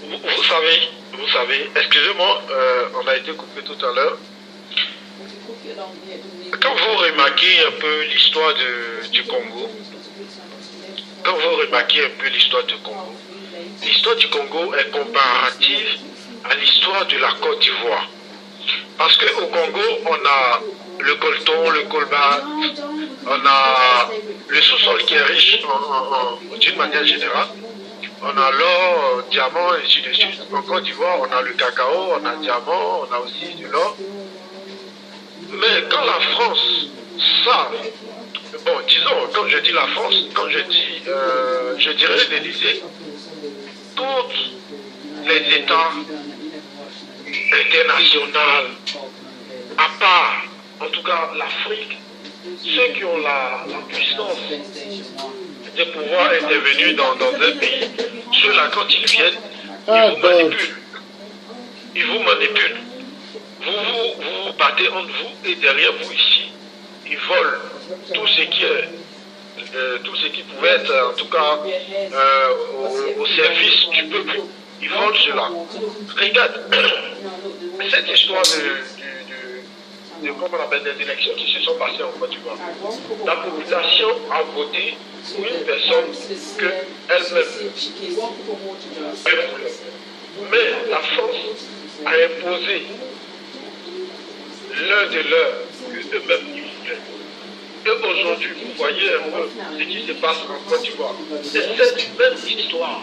vous savez, excusez-moi, on a été coupé tout à l'heure. Quand vous remarquez un peu l'histoire du Congo, l'histoire du Congo est comparative à l'histoire de la Côte d'Ivoire. Parce qu'au Congo, on a le coltan, le colbas, on a le sous-sol qui est riche d'une manière générale. On a l'or, diamant, et ainsi de suite. En Côte d'Ivoire, on a le cacao, on a le diamant, on a aussi de l'or. Mais quand la France savent, bon, disons, quand je dis la France, quand je dis, je dirais l'Élysée, tous les États internationaux, à part, en tout cas l'Afrique, ceux qui ont la puissance de pouvoir intervenir dans un pays, ceux-là, quand ils viennent, ils vous manipulent. Ils vous manipulent. Vous battez entre vous et derrière vous ici, ils volent tout ce qui pouvait être en tout cas au service du peuple. Ils volent cela. Regarde, cette histoire comment on appelle, des élections qui se sont passées en Côte d'Ivoire. La population a voté pour une personne qu'elle-même voulait. Mais la France a imposé l'un de leurs que eux-mêmes ils voulaient. Et aujourd'hui, vous voyez un peu ce qui se passe en Côte d'Ivoire. C'est cette même histoire.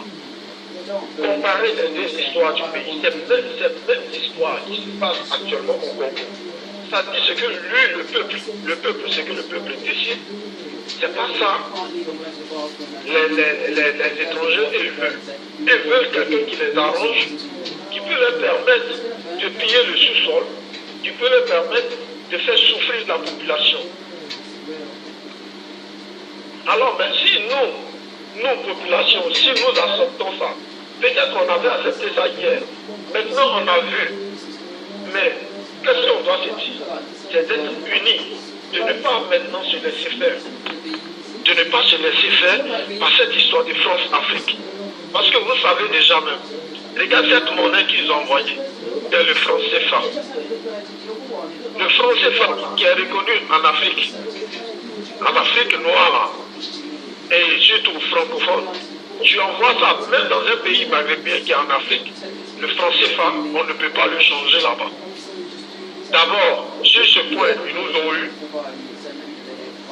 Comparer les deux histoires du pays, c'est cette même histoire qui se passe actuellement au Congo. Ça dit ce que lui, le peuple, ce que le peuple décide. C'est pas ça. Les étrangers, ils veulent. Ils veulent quelqu'un qui les arrange, qui peut leur permettre de piller le sous-sol, qui peut leur permettre de faire souffrir la population. Alors, mais si nous, population, si nous acceptons ça, peut-être qu'on avait accepté ça hier. Maintenant, on a vu. Mais qu'est-ce qu'on doit se dire? C'est d'être unis, de ne pas maintenant se laisser faire. De ne pas se laisser faire par cette histoire de France-Afrique. Parce que vous savez déjà même, regarde cette monnaie qu'ils ont envoyée, c'est le franc CFA. Le franc CFA qui est reconnu en Afrique noire, et surtout francophone. Tu envoies ça même dans un pays maghrébin qui est en Afrique. Le franc CFA, on ne peut pas le changer là-bas. D'abord, sur ce point, ils nous ont eu.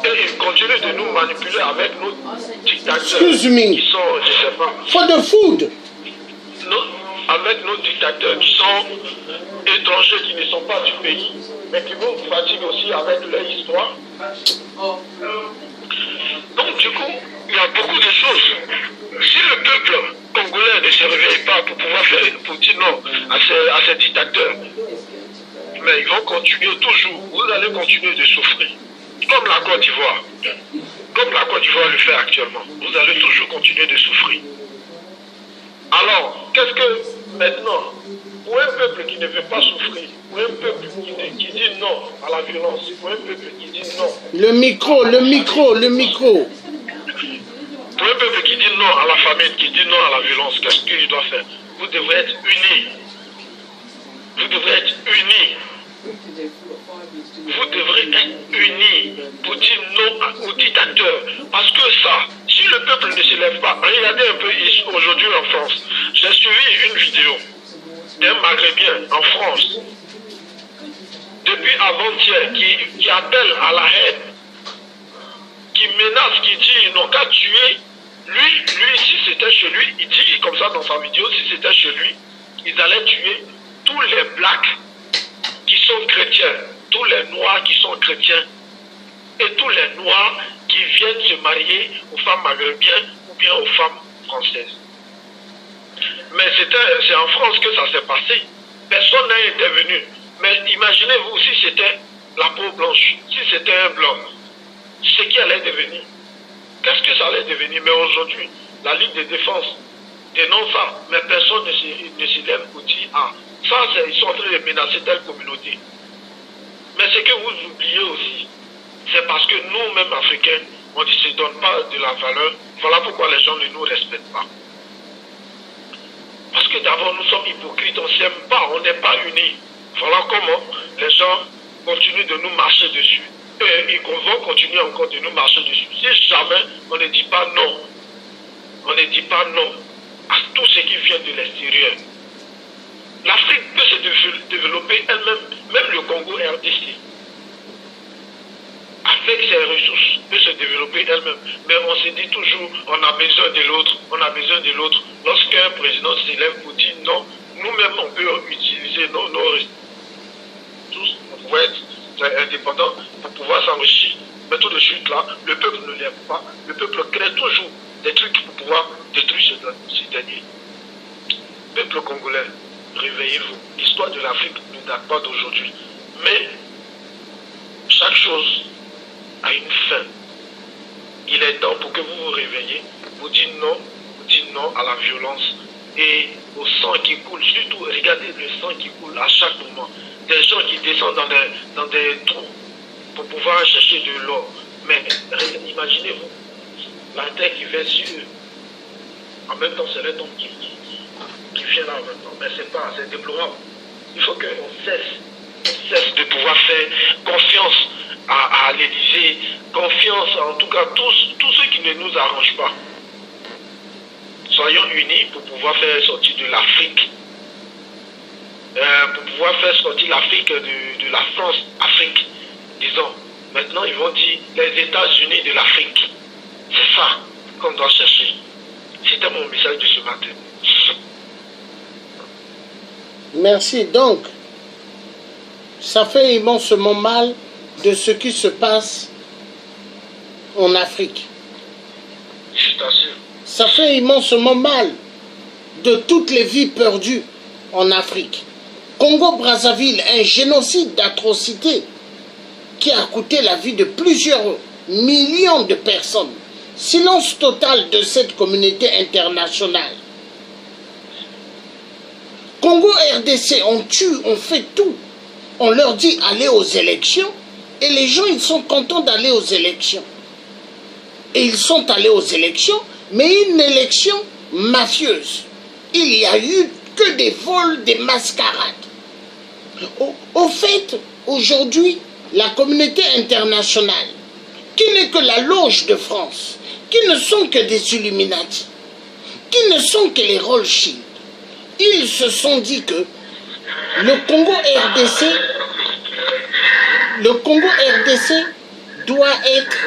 Et ils continuent de nous manipuler avec nos dictateurs. Excuse me. Qui sont, je ne sais pas. For the food. Avec nos dictateurs qui sont étrangers, qui ne sont pas du pays, mais qui vous fatiguent aussi avec leur histoire. Donc, du coup, il y a beaucoup de choses. Si le peuple congolais ne se réveille pas pour pouvoir faire, pour dire non à ces dictateurs, mais ils vont continuer toujours. Vous allez continuer de souffrir. Comme la Côte d'Ivoire. Comme la Côte d'Ivoire le fait actuellement. Vous allez toujours continuer de souffrir. Alors, qu'est-ce que maintenant, pour un peuple qui ne veut pas souffrir, pour un peuple qui dit non à la violence, pour un peuple qui dit non. Le micro. Pour un peuple qui dit non à la famine, qui dit non à la violence, qu'est-ce qu'il doit faire? Vous devrez être unis. Vous devrez être unis. Vous devrez être unis pour dire non aux dictateurs. Parce que ça, si le peuple ne se lève pas, regardez un peu aujourd'hui en France. J'ai suivi une vidéo d'un Maghrébin en France, depuis avant-hier, qui appelle à la haine, qui menace, qui dit ils n'ont qu'à tuer. Lui, si c'était chez lui, il dit comme ça dans sa vidéo, si c'était chez lui, ils allaient tuer tous les blacks qui sont chrétiens, tous les noirs qui sont chrétiens, et tous les noirs qui viennent se marier aux femmes maghrébines ou bien aux femmes françaises. Mais c'est en France que ça s'est passé. Personne n'a intervenu. Mais imaginez-vous si c'était la peau blanche, si c'était un blanc, ce qui allait devenir. Qu'est-ce que ça allait devenir? Mais aujourd'hui, la Ligue de défense dénonce ça, mais personne ne se lève pour dire ah, ça, ils sont en train de menacer telle communauté. Mais ce que vous oubliez aussi, c'est parce que nous-mêmes Africains, on ne se donne pas de la valeur. Voilà pourquoi les gens ne nous respectent pas. Parce que que d'abord nous sommes hypocrites, on ne s'aime pas, on n'est pas unis. Voilà comment les gens continuent de nous marcher dessus. Et ils vont continuer encore de nous marcher dessus. Si jamais on ne dit pas non, on ne dit pas non à tout ce qui vient de l'extérieur, l'Afrique peut se développer elle-même, même le Congo RDC, avec ses ressources, peut se développer elle-même. Mais on se dit toujours, on a besoin de l'autre, on a besoin de l'autre. Lorsqu'un président s'élève pour dire non, nous-mêmes on peut utiliser nos ressources pour pouvoir être indépendants, pour pouvoir s'enrichir. Mais tout de suite là, le peuple ne l'aime pas. Le peuple crée toujours des trucs pour pouvoir détruire ce dernier. Peuple congolais, réveillez-vous. L'histoire de l'Afrique ne date pas d'aujourd'hui. Mais chaque chose a une fin. Il est temps pour que vous vous réveillez, vous dites non à la violence et au sang qui coule. Surtout, regardez le sang qui coule à chaque moment. Des gens qui descendent dans des trous pour pouvoir chercher de l'or. Mais imaginez-vous, la terre qui vient sur eux. En même temps, c'est le tombe qui vient là en même temps. Mais c'est déplorable. Il faut qu'on cesse de pouvoir faire confiance à l'Élysée, confiance en tout cas tous ceux qui ne nous arrangent pas. Soyons unis pour pouvoir faire sortir de l'Afrique. Pour pouvoir faire sortir l'Afrique de la France, Afrique, disons. Maintenant, ils vont dire les États-Unis de l'Afrique. C'est ça qu'on doit chercher. C'était mon message de ce matin. Merci. Donc, ça fait immensément mal de ce qui se passe en Afrique. Je t'assure. Ça fait immensément mal de toutes les vies perdues en Afrique. Congo-Brazzaville, un génocide d'atrocités qui a coûté la vie de plusieurs millions de personnes. Silence total de cette communauté internationale. Congo-RDC, on tue, on fait tout. On leur dit aller aux élections et les gens ils sont contents d'aller aux élections. Et ils sont allés aux élections, mais une élection mafieuse. Il n'y a eu que des vols, des mascarades. Au fait, aujourd'hui, la communauté internationale, qui n'est que la loge de France, qui ne sont que des Illuminati, qui ne sont que les Rothschild, ils se sont dit que le Congo RDC doit être...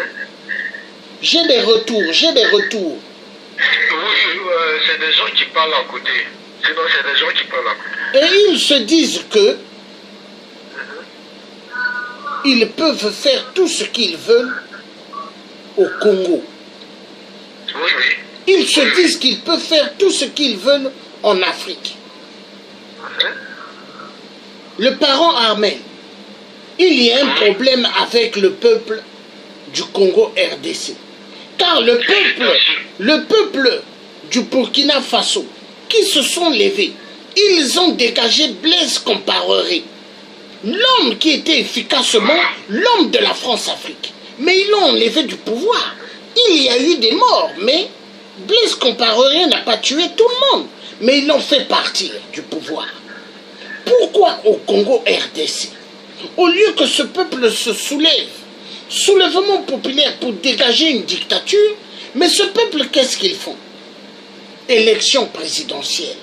J'ai des retours. Oui, c'est des gens qui parlent à côté. Sinon, c'est des gens qui parlent à côté. Et ils se disent que ils peuvent faire tout ce qu'ils veulent au Congo. Oui. Ils se disent qu'ils peuvent faire tout ce qu'ils veulent en Afrique. Le parent Armel, il y a un problème avec le peuple du Congo RDC. Car le peuple du Burkina Faso, qui se sont levés, ils ont dégagé Blaise Compaoré, l'homme qui était efficacement l'homme de la France-Afrique. Mais ils l'ont enlevé du pouvoir. Il y a eu des morts, mais Blaise Compaoré n'a pas tué tout le monde. Mais ils l'ont fait partir du pouvoir. Pourquoi au Congo RDC, au lieu que ce peuple se soulève, soulèvement populaire pour dégager une dictature, mais ce peuple, qu'est-ce qu'ils font? Élection présidentielle.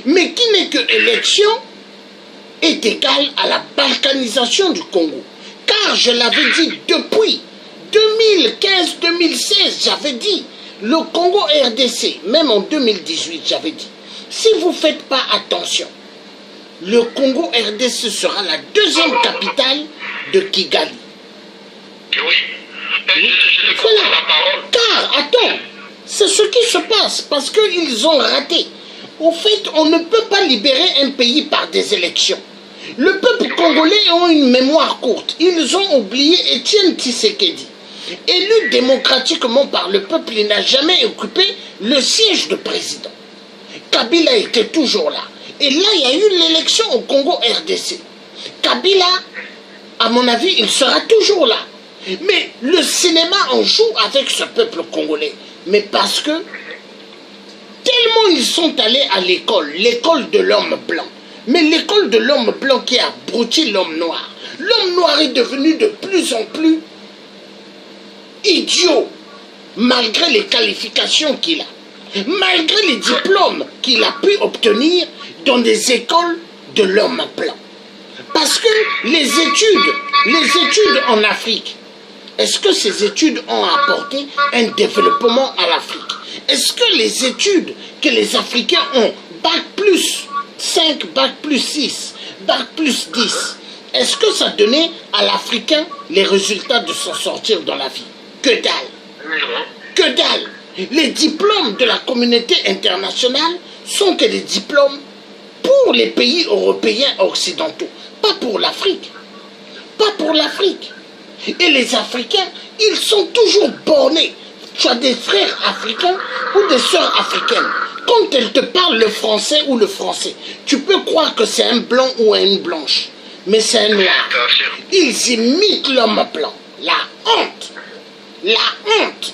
Mais qui n'est que élection est égale à la balkanisation du Congo. Car je l'avais dit depuis 2015-2016, j'avais dit, le Congo RDC, même en 2018, j'avais dit, si vous ne faites pas attention, le Congo RDC sera la deuxième capitale de Kigali. Oui. Je te comprends la parole. Car, attends, c'est ce qui se passe, parce qu'ils ont raté. Au fait, on ne peut pas libérer un pays par des élections. Le peuple congolais a une mémoire courte. Ils ont oublié Étienne Tshisekedi. Élu démocratiquement par le peuple, il n'a jamais occupé le siège de président. Kabila était toujours là. Et là, il y a eu l'élection au Congo RDC. Kabila, à mon avis, il sera toujours là. Mais le cinéma en joue avec ce peuple congolais. Mais parce que Tellement ils sont allés à l'école de l'homme blanc. Mais l'école de l'homme blanc qui a abruti l'homme noir. L'homme noir est devenu de plus en plus idiot, malgré les qualifications qu'il a, malgré les diplômes qu'il a pu obtenir dans des écoles de l'homme blanc. Parce que les études en Afrique, est-ce que ces études ont apporté un développement à l'Afrique? Est-ce que les études que les Africains ont, bac plus 5, bac plus 6, bac plus 10, est-ce que ça donnait à l'Africain les résultats de s'en sortir dans la vie? Que dalle! Que dalle! Les diplômes de la communauté internationale sont que des diplômes pour les pays européens occidentaux, pas pour l'Afrique. Pas pour l'Afrique. Et les Africains, ils sont toujours bornés. Tu as des frères africains ou des sœurs africaines. Quand elles te parlent le français ou le français, tu peux croire que c'est un blanc ou une blanche. Mais c'est un noir. Ils imitent l'homme blanc. La honte. La honte.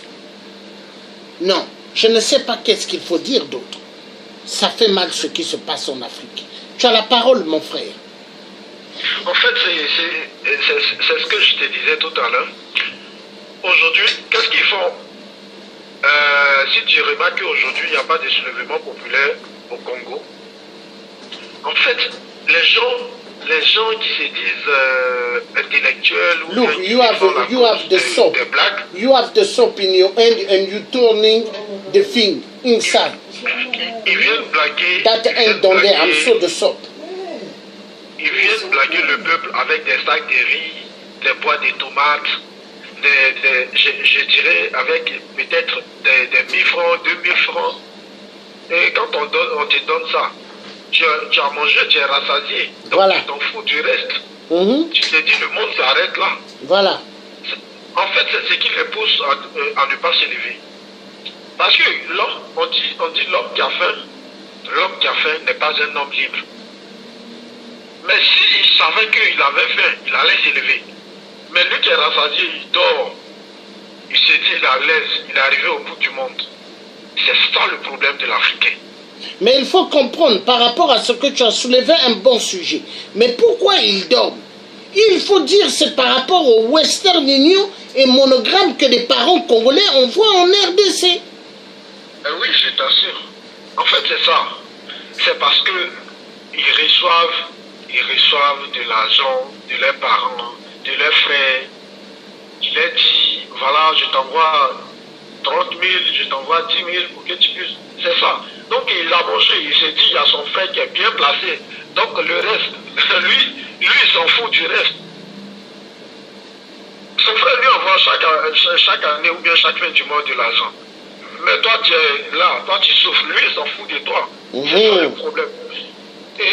Non, je ne sais pas qu'est-ce qu'il faut dire d'autre. Ça fait mal ce qui se passe en Afrique. Tu as la parole, mon frère. En fait, c'est ce que je te disais tout à l'heure. Aujourd'hui, qu'est-ce qu'ils font? Si tu remarques qu'aujourd'hui, il n'y a pas de soulèvement populaire au Congo, en fait, les gens qui se disent intellectuels ou look, you have the soap. You have the soap in your hand and you turning the thing inside. Ils viennent blaguer. That ain't down there. I'm sure the soap. Ils viennent blaguer le peuple avec des sacs de riz, des boîtes de tomates, je dirais avec peut-être des 1000 francs, 2000 francs. Et quand on te donne ça, tu as mangé, tu es rassasié. Donc voilà. Tu t'en fous du reste. Tu te dis, le monde s'arrête là. Voilà. En fait, c'est ce qui les pousse à ne pas s'élever. Parce que l'homme, on dit l'homme qui a faim n'est pas un homme libre. Mais s'il savait qu'il avait faim, il allait s'élever. Mais lui qui est rassasié, il dort. Il se dit, il est à l'aise, il est arrivé au bout du monde. C'est ça le problème de l'Africain. Mais il faut comprendre, par rapport à ce que tu as soulevé, un bon sujet. Mais pourquoi il dort? Il faut dire, c'est par rapport au Western Union et monogramme que les parents congolais envoient en RDC. Oui, je t'assure. En fait, c'est ça. C'est parce que ils reçoivent de l'argent de leurs parents, de leurs frères. Il leur dit, voilà, je t'envoie 30 000, je t'envoie 10 000 pour que tu puisses. C'est ça. Donc il a mangé, il s'est dit, il y a son frère qui est bien placé. Donc le reste, lui il s'en fout du reste. Son frère lui envoie chaque année ou bien chaque fin du mois de l'argent. Mais toi tu es là, toi tu souffres, lui il s'en fout de toi. C'est ça le problème.